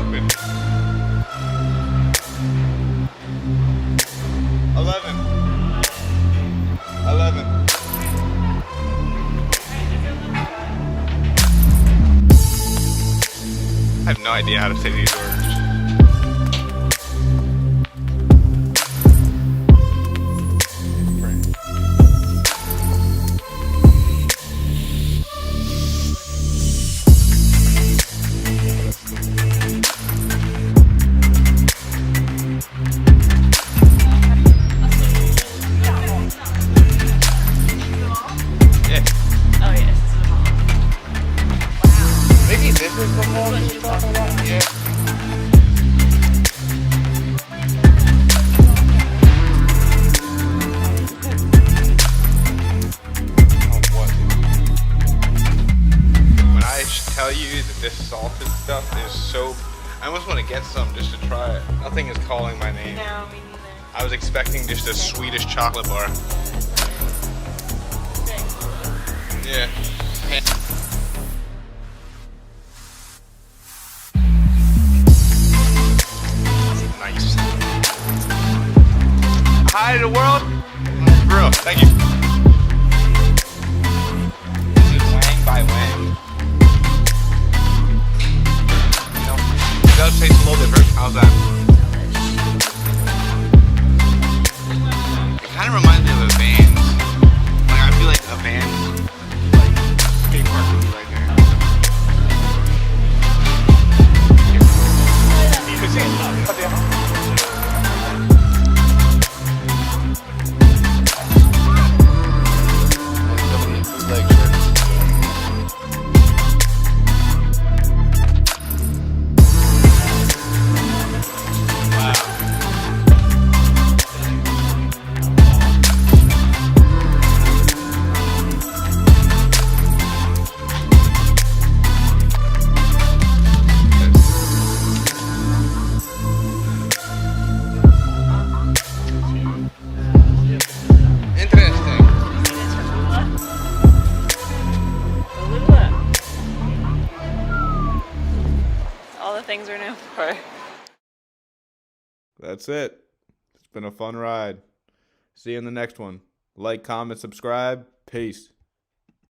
open. 11. 11. I have no idea how to say these words. Tell you that this salted stuff is so... I almost want to get some just to try it. Nothing is calling my name. No, me neither. I was expecting just a Swedish chocolate bar. Yeah. Nice. Hi to the world. Bro, thank you. This is Wang by Wang. It does taste a little different. How's that? It kind of reminds me of a van. Like, I feel like a van, like, skate park would be right there. Things are known for. That's it. It's been a fun ride. See you in the next one. Like, comment, subscribe. Peace.